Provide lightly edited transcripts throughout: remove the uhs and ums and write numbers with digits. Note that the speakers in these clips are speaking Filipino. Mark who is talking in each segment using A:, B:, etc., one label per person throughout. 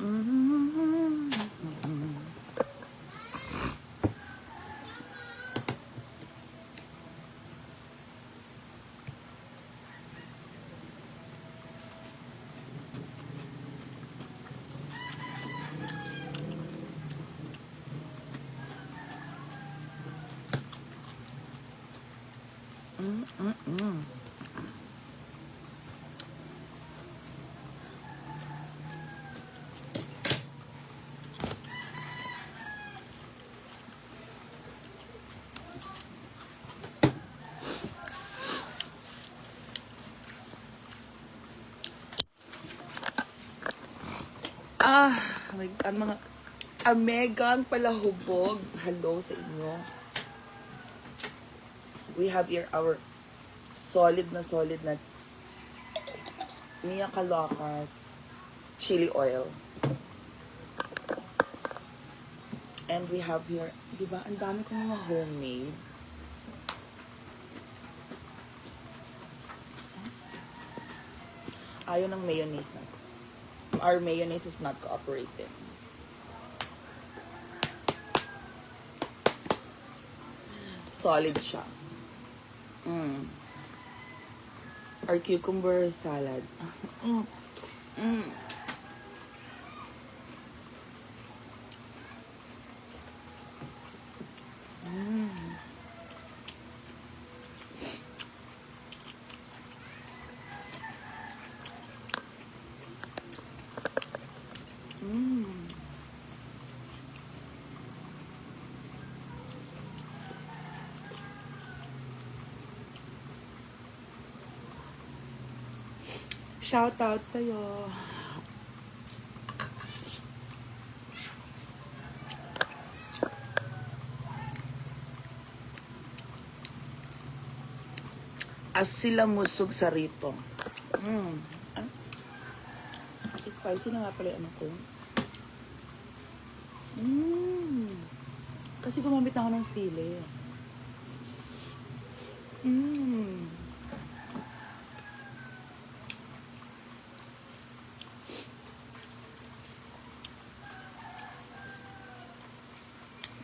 A: Mm. My God, mga amegang palahubog. Hello sa inyo. We have here our solid na Mia Calocas chili oil. And we have here, di ba, ang dami kong mga homemade. Ayaw ng mayonnaise na. Our mayonnaise is not cooperating. Solid siya. Our cucumber salad. Shout out sa'yo. As sila musog sa rito. Spicy na nga pala ano ko. Kasi gumamit na ako ng sili.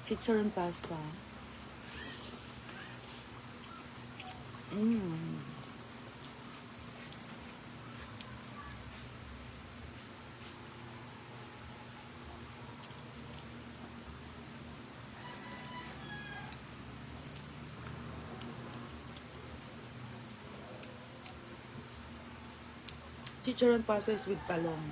A: Chicharon pasta. Chicharon pasta is with talong.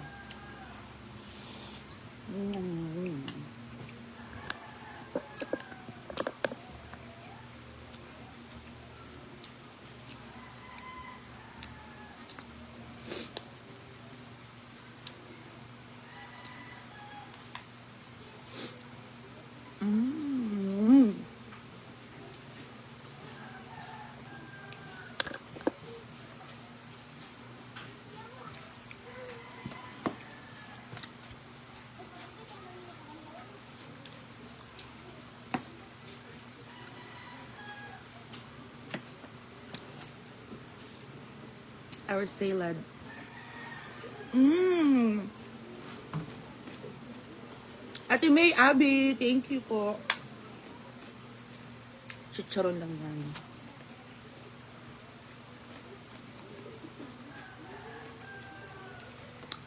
A: Our salad. Ate May, Abby, thank you po. Chicharon lang yan.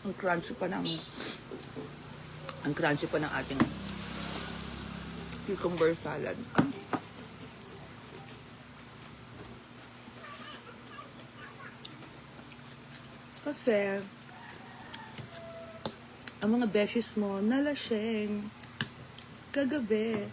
A: Ang crunchy pa ng ating cucumber salad. Kasi ang mga beshes mo nalasing kagabi.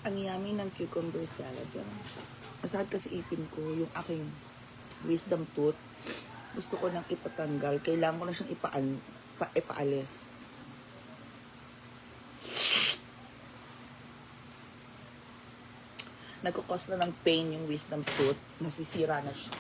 A: Ang yummy ng cucumber salad. Masakit kasi ipin ko, yung aking wisdom tooth. Gusto ko nang ipatanggal. Kailangan ko na siyang ipaalis. Nagkukos na ng pain yung wisdom tooth. Nasisira na siya.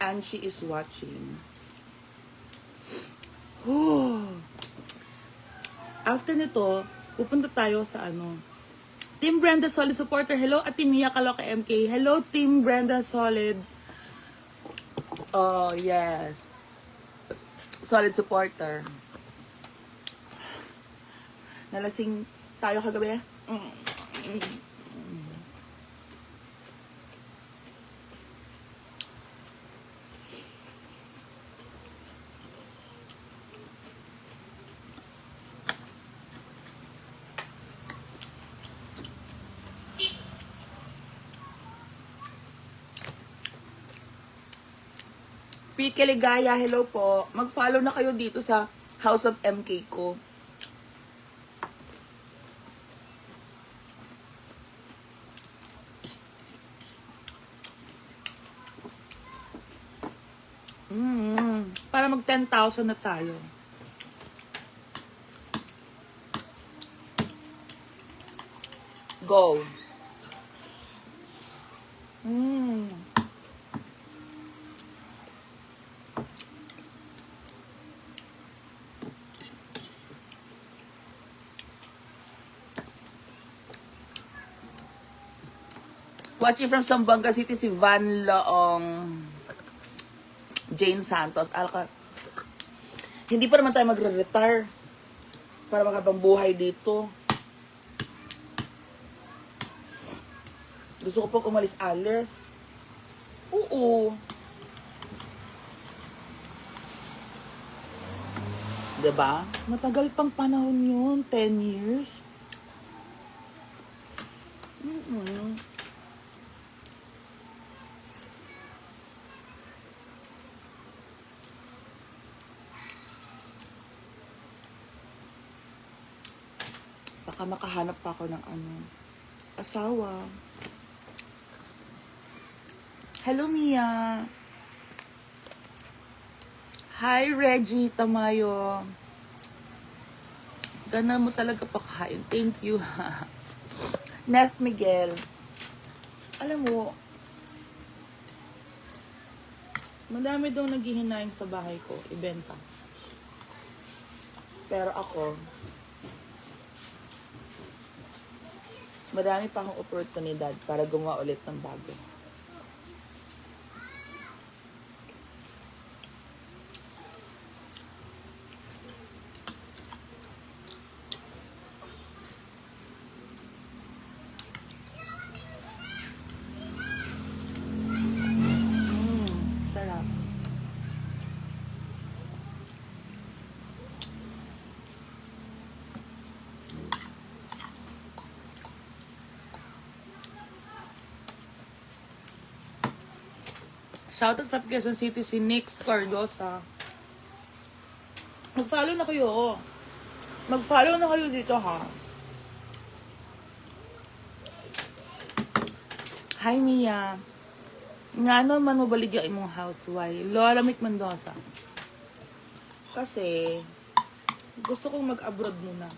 A: And she is watching. After nito, pupunta tayo sa Team Brenda Solid Supporter. Hello, Ate Mia Kaloka MK. Hello, Team Brenda Solid. Oh, yes. Solid Supporter. Nalasing tayo kagabi. Pike Ligaya, hello po. Mag-follow na kayo dito sa House of MK ko. Para mag 10,000 na tayo. Go. Watching from Zamboanga City, si Van Loong Jane Santos. Hindi pa naman tayo magre-retire para makabang buhay dito. Gusto ko pong umalis-alis. Oo. Diba? Matagal pang panahon yun. 10 years. Baka makahanap pa ako ng asawa. Hello, Mia. Hi, Reggie Tamayo. Gana mo talaga pakain. Thank you. Neth Miguel. Alam mo, madami daw naghihinaing sa bahay ko. Ibenta. Pero ako, marami pa akong oportunidad para gumawa ulit ng bago. Sarap. Shoutout from Quezon City si Nix Cardosa. Mag-follow na kayo. Mag-follow na kayo dito, ha? Hi, Mia. Nga naman mo baligya imong housewife. Lola Mick Mendoza. Kasi, gusto kong mag-abroad muna.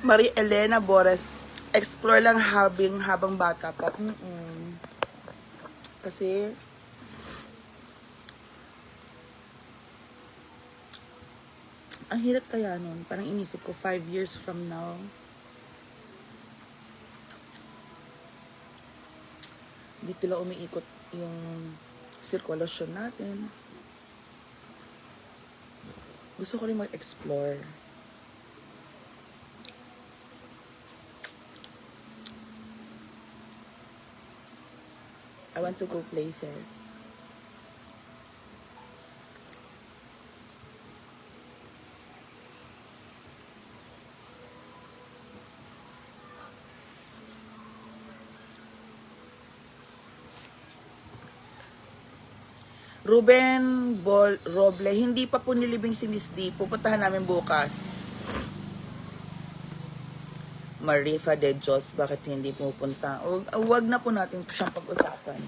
A: Maria Elena Bores, explore lang habang bata pa. Kasi, ang hirap kaya nun. Parang inisip ko, 5 years from now, dito lang umiikot yung sirkulasyon natin. Gusto ko rin mag-explore. I want to go places. Ruben Roble, hindi pa po nilibing si Miss D. Pupuntahan namin bukas. Marifa de Dios, bakit hindi pupunta? Huwag na po natin siyang pag-usapan.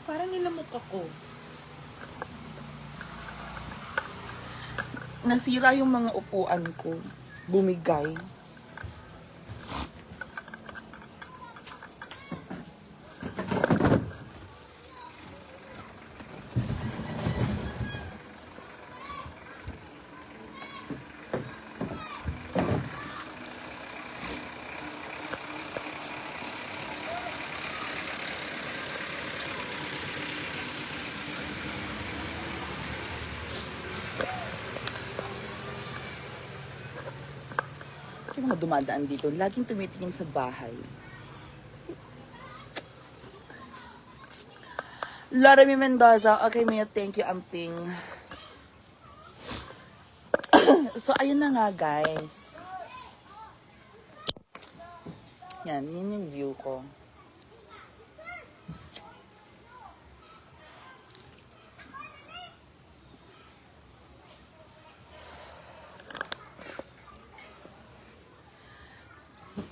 A: Parang nilamok ako. Nasira yung mga upuan ko. Bumigay. Yung mga dumadaan dito, laging tumitingin sa bahay. Laramie Mendoza, okay Mia, thank you, Amping. So, ayun na nga, guys. Yan, yun yung view ko.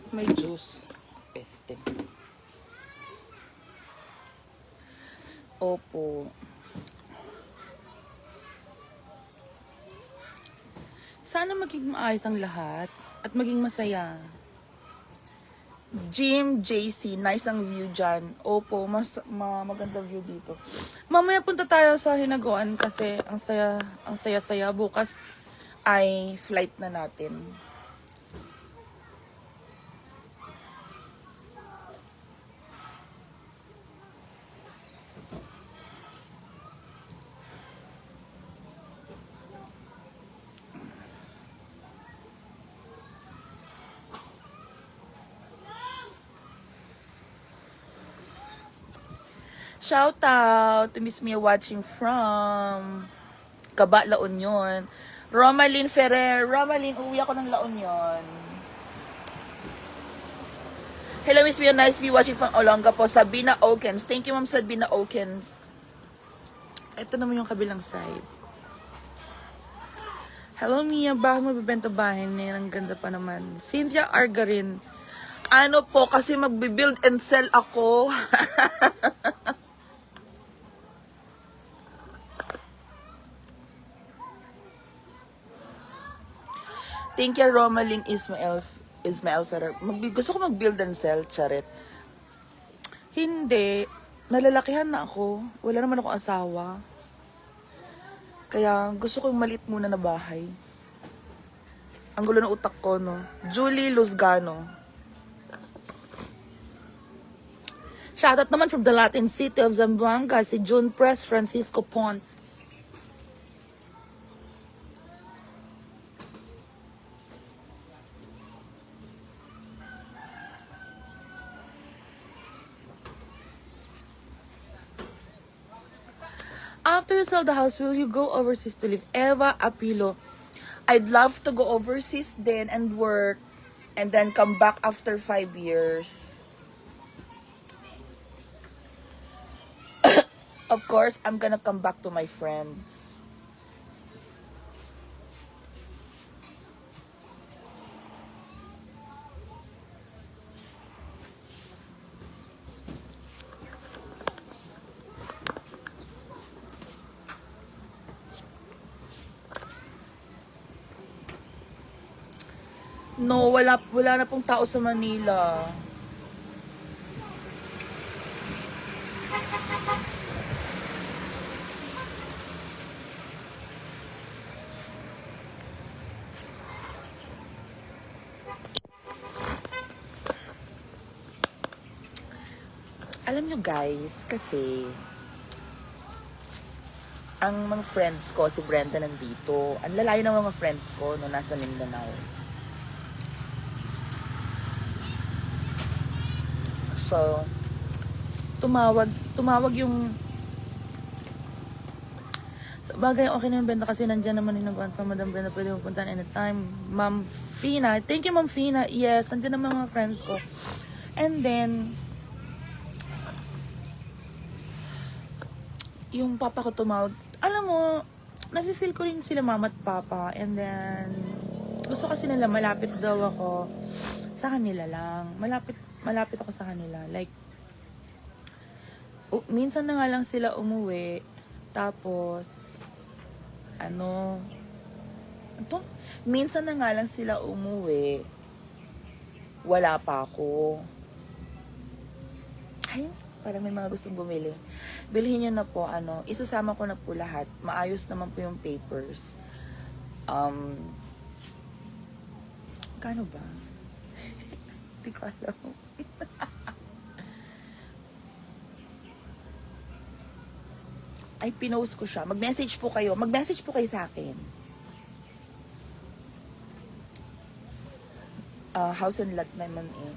A: May juice. Este. Opo. Sana maging maayos ang lahat at maging masaya. Jim JC, nice ang view dyan. Opo, maganda view dito. Mamaya punta tayo sa Hinaguan kasi ang saya-saya. Bukas ay flight na natin. Shout out to Miss Mia watching from Caba, La Union. Romalyn Ferrer. Romalyn, uwi ako ng La Union. Hello Miss Mia, nice view watching from Olonga po. Sabina Okens. Thank you Ma'am Sabina Okens. Ito naman yung kabilang side. Hello, Mia. Bakit mo bibenta bahay na yan? Ang ganda pa naman. Cynthia Argarin. Ano po, kasi magbibuild and sell ako. Thank you, Romaling Ismael Ferrer. Gusto ko mag-build and sell, charit. Hindi. Nalalakihan na ako. Wala naman ako asawa. Kaya gusto ko yung maliit muna na bahay. Ang gulo ng utak ko, no? Julie Luzgano. Shoutout naman from the Latin city of Zamboanga, si June Press Francisco Pont. After you sell the house, will you go overseas to live? Eva Apilo. I'd love to go overseas then and work and then come back after 5 years. Of course, I'm gonna come back to my friends. No, wala na pong tao sa Manila. Alam nyo guys, kasi ang mga friends ko, si Brenda nandito. Ang lalayo ng mga friends ko no nasa Mindanao. So, tumawag yung so, bagay, okay na yung Brenda kasi nandyan naman yung nag-confirm, Madam Brenda, pwede mo puntahan anytime. Ma'am Fina, thank you Ma'am Fina. Yes, nandyan naman mga friends ko. And then, yung papa ko tumawag. Alam mo, nafe-feel ko rin sila mama at papa. And then, gusto kasi nila malapit daw ako sa kanila lang. Malapit ako sa kanila. Like, minsan na nga lang sila umuwi. Tapos, minsan na nga lang sila umuwi. Wala pa ako. Ay, parang may mga gustong bumili. Bilhin nyo na po, isasama ko na po lahat. Maayos naman po yung papers. Kano ba? Hindi ko alam. Ay, pinost ko siya. Mag-message po kayo. Mag-message po kayo sa akin. House and lot naman eh.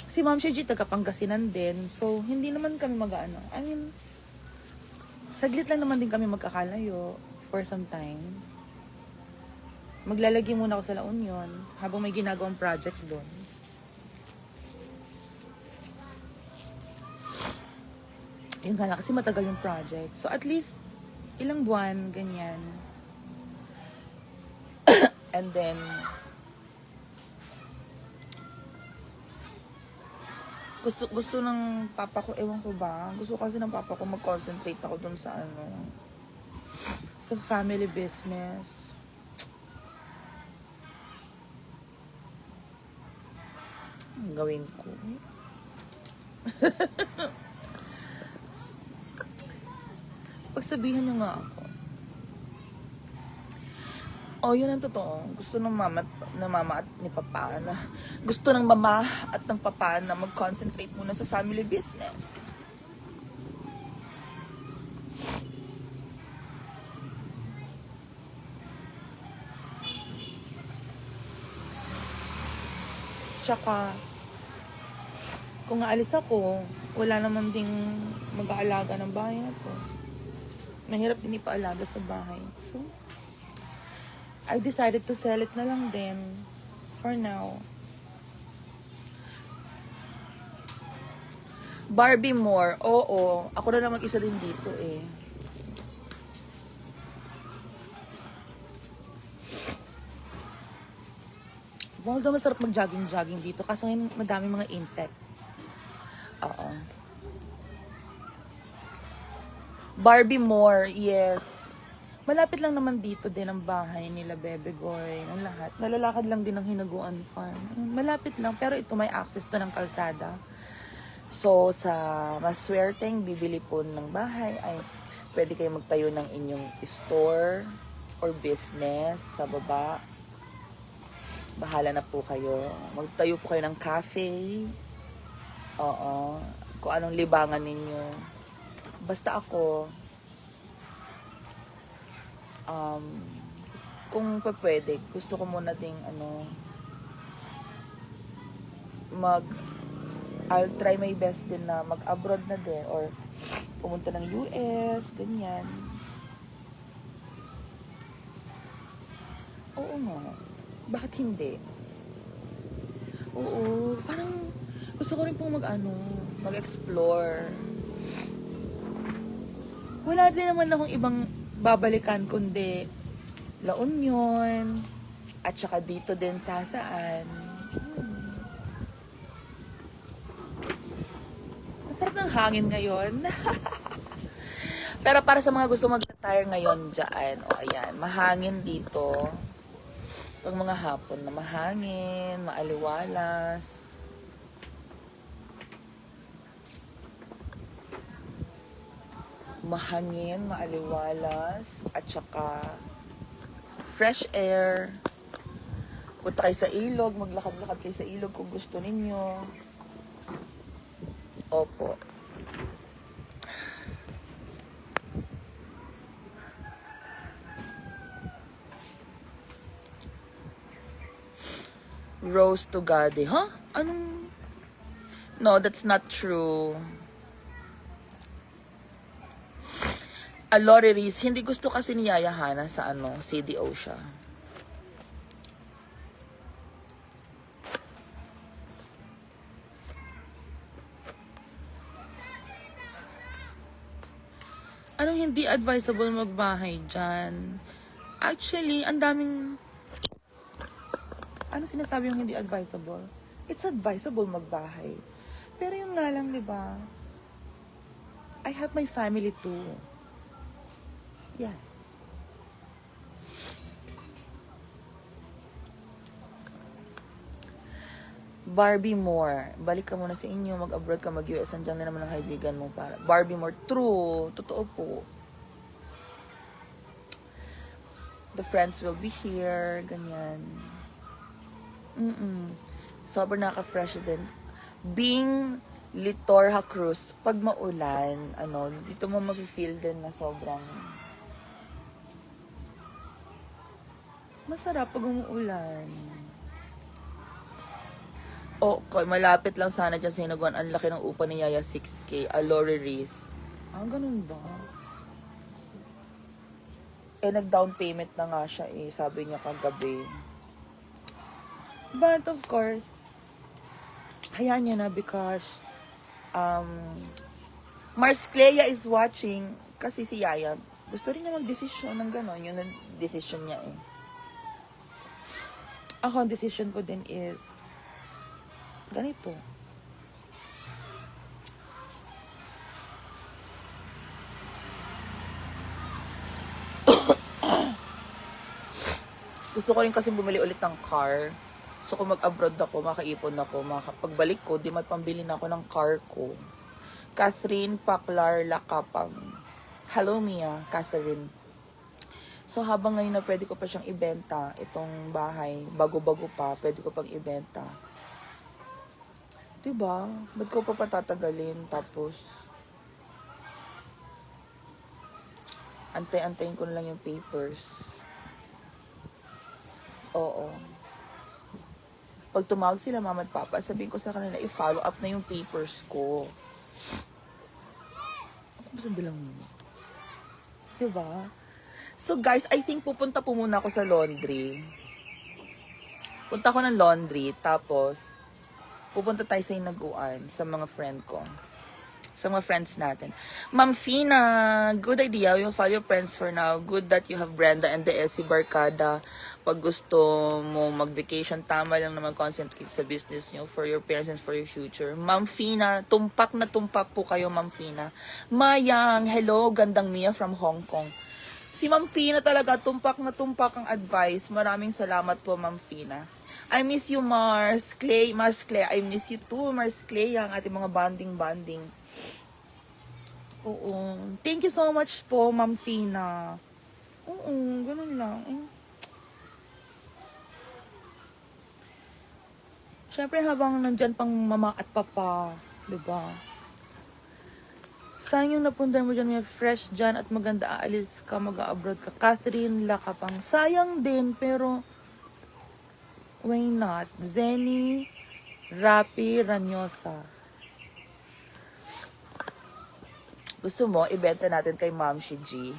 A: Si Ma'am Sheji taga Pangasinan din. So, hindi naman kami saglit lang naman din kami magkakalayo for some time. Maglalagay muna ako sa La Union habang may ginagawang project doon. Yun nga lang, kasi matagal yung project. So, at least, ilang buwan, ganyan. And then, gusto ng papa ko, ewan ko ba, gusto kasi ng papa ko mag-concentrate ako dun sa sa family business. Ang gawin ko. Pagsabihan nyo nga ako. Yun ang totoo. Gusto ng mama at ni papa na gusto ng mama at ng papa na mag-concentrate muna sa family business. Tsaka, kung aalis ako, wala naman ding mag-aalaga ng bahay na to. Nahirap din ipaalaga sa bahay. So, I decided to sell it na lang din for now. Barbie Moore. Oo. Ako na lang mag-isa din dito eh. Although masarap mag-jogging-jogging dito. Kaso ngayon madami mga insect. Oo. Barbie Moore. Yes. Malapit lang naman dito din ang bahay nila, Bebe Boy. Ang lahat. Nalalakad lang din ng Hinaguan Farm. Malapit lang. Pero ito may access to ng kalsada. So, sa maswerteng bibili po ng bahay ay pwede kayo magtayo ng inyong store or business sa baba. Bahala na po kayo. Magtayo po kayo ng cafe. Oo. Kung anong libangan ninyo. Basta ako, kung pa pwede, gusto ko muna ding I'll try my best din na mag-abroad na din or pumunta ng US, ganyan. Oo nga. Bakit hindi? Oo, parang gusto ko rin pong mag-explore. Wala din naman akong ibang babalikan kundi La Union at saka dito din sa saan. Sarap ng hangin ngayon. Pero para sa mga gusto mag-retire ngayon dyan, ayan, mahangin dito. Pag mga hapon na mahangin, maaliwalas. Mahangin, maaliwalas, at saka fresh air. Punta kayo sa ilog, maglakad-lakad kayo sa ilog kung gusto ninyo. Opo. Rose to Gade. Huh? Anong? No, that's not true. Alore Riz, hindi gusto kasi ni Yaya Hana sa CDO siya. Anong hindi advisable magbahay dyan? Actually, ang daming... Ano sinasabi yung hindi advisable? It's advisable magbahay. Pero yung nga lang, di ba? I have my family too. Yes. Barbie Moore. Balik ka muna sa inyo. Mag-abroad ka, mag-US. Andiyan na naman ang kaibigan mo. Para. Barbie Moore. True. Totoo po. The friends will be here. Ganyan. Sobrang naka-fresh din. Being Litorha Cruz, pag maulan, dito mo mafe-feel din na sobrang masarap pag umuulan. Okay, malapit lang sana dyan sa Hinaguan. Ang laki ng upa ni Yaya, 6K. Alore Riz. Ganun ba? Nag-down payment na nga siya sabi niya kagabi. But of course, hayaan niya na because Mars Clea is watching kasi si Yaya gusto rin niya mag-desisyon ng gano'n. Yun ang decision niya Ako, ang decision ko din is ganito. Gusto ko rin kasi bumili ulit ng car. So kung mag-abroad ako, makaipon ako, pagbalik ko, di may pambili na ako ng car ko. Catherine Paclar Lacapang. Hello Mia, Catherine. So habang ngayon na pwede ko pa siyang ibenta, itong bahay, bago-bago pa, pwede ko pang ibenta. Diba? Ba't ko pa patatagalin? Tapos, antay-antayin ko na lang yung papers. Oo. Pag tumawag sila mama at papa, sabihin ko sa kanila, i-follow up na yung papers ko. Basta lang mo. Diba? So guys, I think pupunta po muna ako sa laundry. Punta ako ng laundry, tapos pupunta tayo sa Hinaguan sa mga friend ko. sa mga friends natin. Ma'am Fina, good idea. You'll follow your friends for now. Good that you have Brenda and the SC Barkada. Pag gusto mo mag-vacation, tama lang na mag-concentrate sa business nyo for your parents and for your future. Ma'am Fina, tumpak na tumpak po kayo, Ma'am Fina. Mayang, hello, gandang Mia from Hong Kong. Si Ma'am Fina talaga, tumpak na tumpak ang advice. Maraming salamat po, Ma'am Fina. I miss you, Mars Clay. Mars Clay, I miss you too, Mars Clay. Ang ating mga bonding. Oo. Thank you so much po, Ma'am Fina. Oo, ganun lang. Siyempre, habang nandyan pang mama at papa, diba? Sayang yung napunta mo dyan, may fresh dyan at maganda aalis ka, mag-abroad ka. Catherine Lakapang. Sayang din, pero why not? Zenny Rapi Ranyosa. Gusto mo, ibenta natin kay Ma'am si G.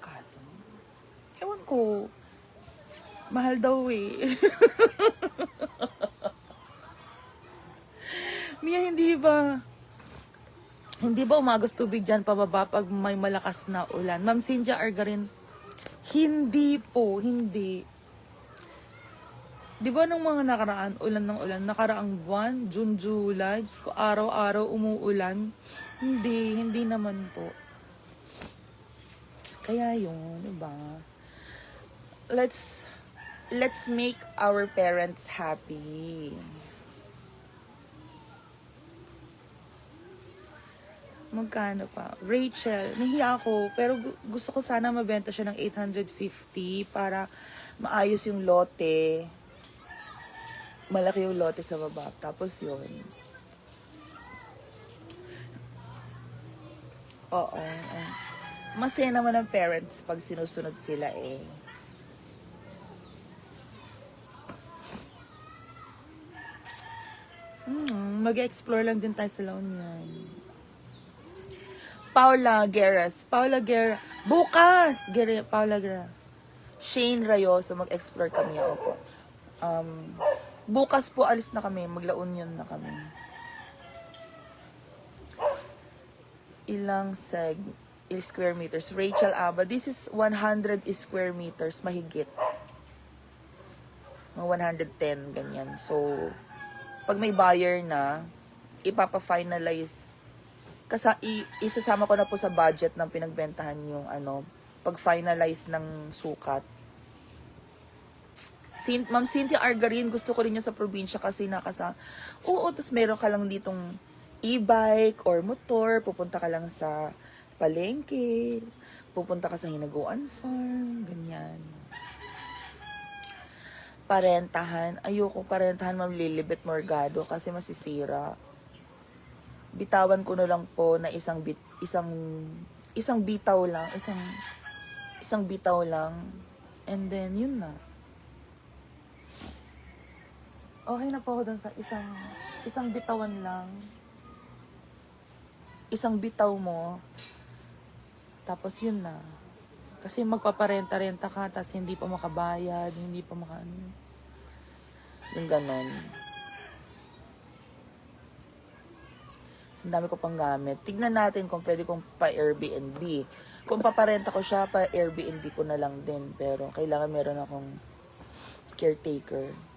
A: Kaso, ewan ko, mahal daw eh. Mia, hindi ba umagos tubig dyan pababa pag may malakas na ulan? Ma'am Cynthia Argarin, hindi po, hindi. Di ba nung mga nakaraan, nakaraang buwan, June, July, Diyos ko, araw-araw umuulan? Hindi naman po. Kaya yun, di ba? Let's make our parents happy. Magkano pa? Rachel, nahiya ako, pero gusto ko sana mabenta siya ng 850 para maayos yung lote. Malaki yung lote sa baba. Tapos yun. Oo. Masaya naman ang parents pag sinusunod sila eh. Mag-explore lang din tayo sa La Union. Paula Guerras. Bukas! Paula Guerra. Shane Rayoso. Mag-explore kami. Opo. Bukas po alis na kami, mag-La Union na kami. Ilang square meters? Rachel Aba, this is 100 square meters, mahigit. Mga 110, ganyan. So, pag may buyer na, ipapa-finalize. Isasama ko na po sa budget ng pinagbentahan yung pag-finalize ng sukat. Ma'am Cynthia Argarin, gusto ko rin niya sa probinsya kasi oo, tapos meron ka lang ditong e-bike or motor, pupunta ka lang sa palengke, pupunta ka sa Hinaguan Farm, ganyan. Parentahan, ayoko parentahan, Ma'am Lilibet Morgado kasi masisira. Bitawan ko na lang po na isang bitaw lang, and then yun na. Okay na po ako dun sa isang bitawan lang. Isang bitaw mo. Tapos yun na. Kasi magpaparenta-renta ka, tapos hindi pa makabayad, hindi pa yung ganon. So, ang dami ko pang gamit. Tignan natin kung pwede kong pa-Airbnb. Kung paparenta ko siya, pa-Airbnb ko na lang din. Pero kailangan meron akong caretaker.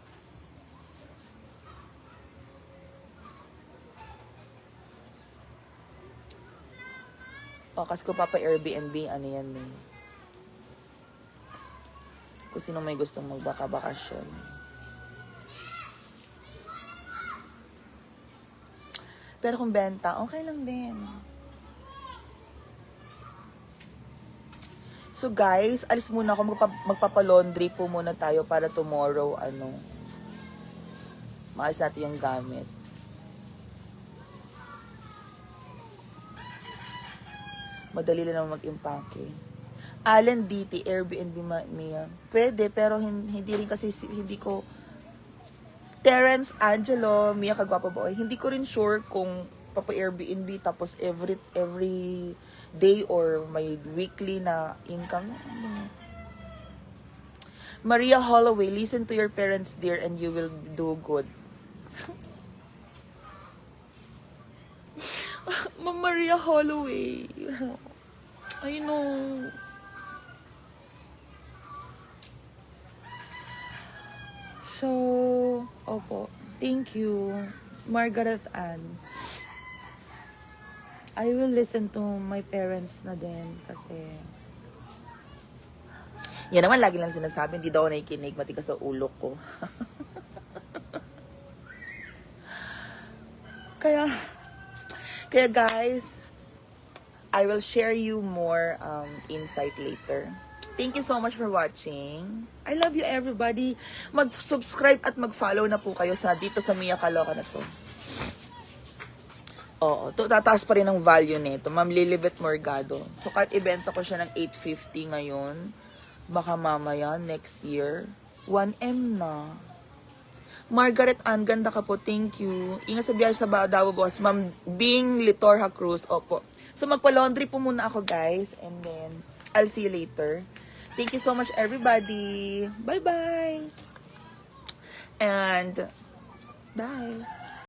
A: Kasi ko papa-Airbnb, yan eh. Kung sino may gustong magbaka-bakasyon. Pero kung benta, okay lang din. So guys, alis muna ako. Magpapalaundry po muna tayo para tomorrow, maayos natin yung gamit. Madali lang naman mag-impake. Allen DT, Airbnb Mia. Pwede, pero hindi rin kasi, hindi ko... Terence Angelo, Mia Kagwapo Boy. Hindi ko rin sure kung papa-Airbnb tapos every day or may weekly na income. Maria Holloway, listen to your parents, dear, and you will do good. Maria Holloway. I know. So, opo. Thank you, Margaret Ann. I will listen to my parents na din kasi yan naman lagi lang sinasabi, hindi daw ako nakikinig, matigas sa ulo ko. kaya guys, I will share you more insight later. Thank you so much for watching. I love you everybody. Mag-subscribe at mag-follow na po kayo dito sa Mia Kaloka na to. Oo, tataas pa rin ang value nito. Ma'am Lilibet Morgado. So, kahit ibenta ko siya ng 850 ngayon, baka mamaya, next year, 1M na. Margaret Ann, ganda ka po. Thank you. Ingat sa biyahe sa Davao, boss. Ma'am Bing Litorha Cruz. Opo. So, magpa-laundry po muna ako, guys. And then, I'll see you later. Thank you so much, everybody. Bye-bye. And, bye.